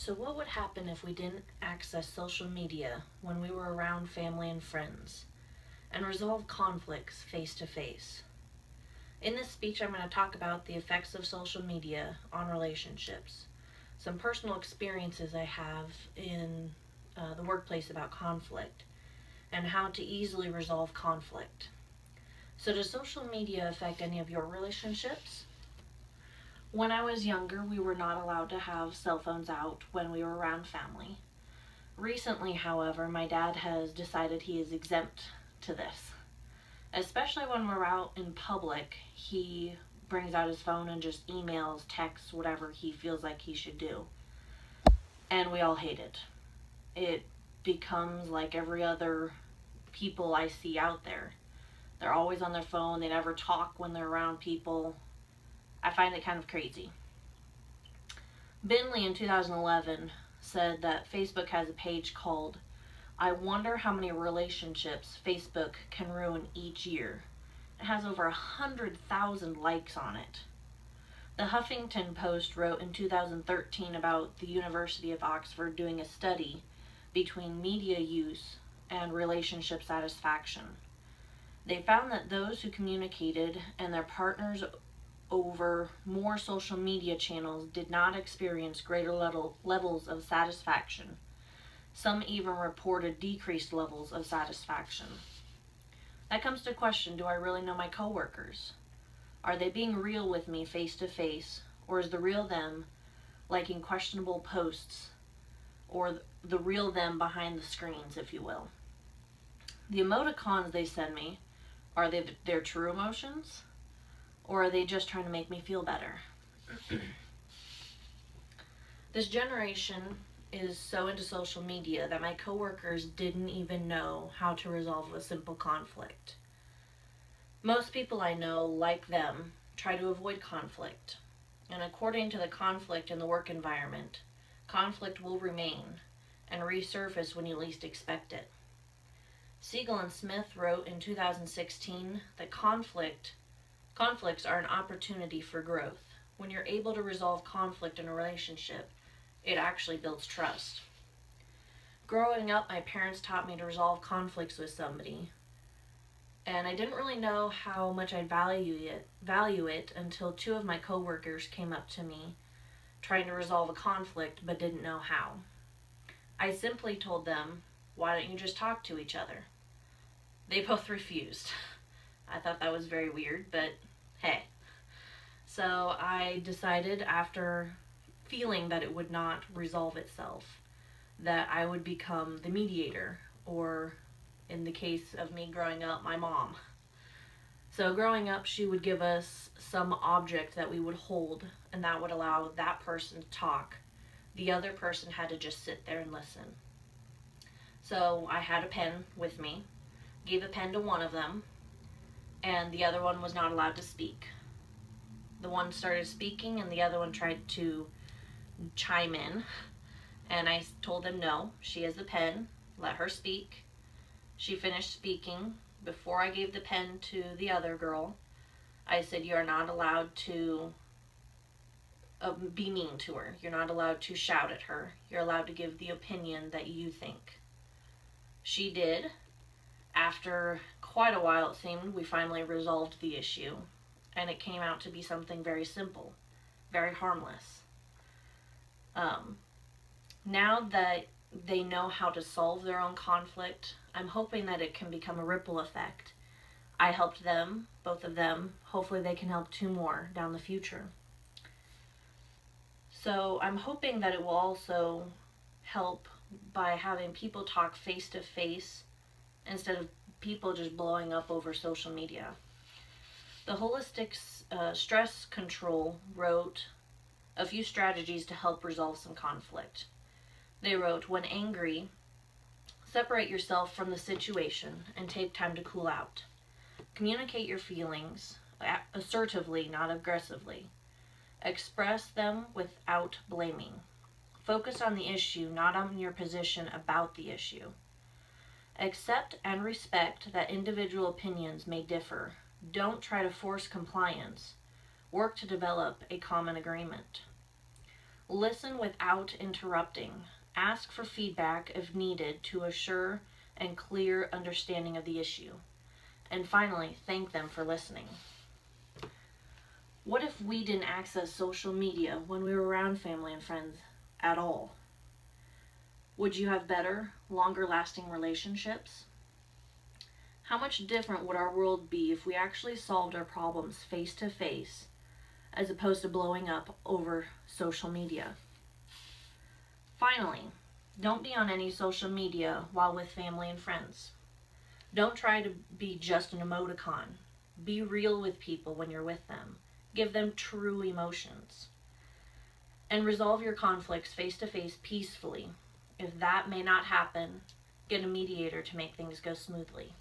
So, what would happen if we didn't access social media when we were around family and friends and resolve conflicts face to face? In this speech, I'm going to talk about the effects of social media on relationships, some personal experiences I have in the workplace about conflict, and how to easily resolve conflict. So, does social media affect any of your relationships? When I was younger, we were not allowed to have cell phones out when we were around family. Recently, however, my dad has decided he is exempt to this. Especially when we're out in public, he brings out his phone and just emails, texts, whatever he feels like he should do. And we all hate it. It becomes like every other people I see out there. They're always on their phone, they never talk when they're around people. I find it kind of crazy. Bentley in 2011 said that Facebook has a page called "I wonder how many relationships Facebook can ruin each year." It has over 100,000 likes on it. The Huffington Post wrote in 2013 about the University of Oxford doing a study between media use and relationship satisfaction. They found that those who communicated and their partners over more social media channels did not experience greater levels of satisfaction. Some even reported decreased levels of satisfaction. That comes to question, do I really know my coworkers? Are they being real with me face to face, or is the real them liking questionable posts, or the real them behind the screens, if you will? The emoticons they send me, are they their true emotions? Or are they just trying to make me feel better? This generation is so into social media that my coworkers didn't even know how to resolve a simple conflict. Most people I know, like them, try to avoid conflict. And according to the conflict in the work environment, conflict will remain and resurface when you least expect it. Siegel and Smith wrote in 2016 that conflicts are an opportunity for growth. When you're able to resolve conflict in a relationship, it actually builds trust. Growing up, my parents taught me to resolve conflicts with somebody, and I didn't really know how much I'd value it until two of my coworkers came up to me trying to resolve a conflict but didn't know how. I simply told them, "Why don't you just talk to each other?" They both refused. I thought that was very weird, but hey. So I decided, after feeling that it would not resolve itself, that I would become the mediator, or in the case of me growing up, my mom. So growing up, she would give us some object that we would hold, and that would allow that person to talk. The other person had to just sit there and listen. So I had a pen with me, gave a pen to one of them, and the other one was not allowed to speak. The one started speaking and the other one tried to chime in, and I told them, no, she has the pen, let her speak. She finished speaking. Before I gave the pen to the other girl, I said, you are not allowed to be mean to her. You're not allowed to shout at her. You're allowed to give the opinion that you think. She did. After quite a while, it seemed, we finally resolved the issue, and it came out to be something very simple, very harmless. Now that they know how to solve their own conflict, I'm hoping that it can become a ripple effect. I helped them, both of them. Hopefully they can help two more down the future. So I'm hoping that it will also help by having people talk face to face instead of people just blowing up over social media. The Holistic Stress Control wrote a few strategies to help resolve some conflict. They wrote, when angry, separate yourself from the situation and take time to cool out. Communicate your feelings assertively, not aggressively. Express them without blaming. Focus on the issue, not on your position about the issue. Accept and respect that individual opinions may differ. Don't try to force compliance. Work to develop a common agreement. Listen without interrupting. Ask for feedback if needed to assure and clear understanding of the issue. And finally, thank them for listening. What if we didn't access social media when we were around family and friends at all? Would you have better, longer lasting relationships? How much different would our world be if we actually solved our problems face to face as opposed to blowing up over social media? Finally, don't be on any social media while with family and friends. Don't try to be just an emoticon. Be real with people when you're with them. Give them true emotions. And resolve your conflicts face to face peacefully. If that may not happen, get a mediator to make things go smoothly.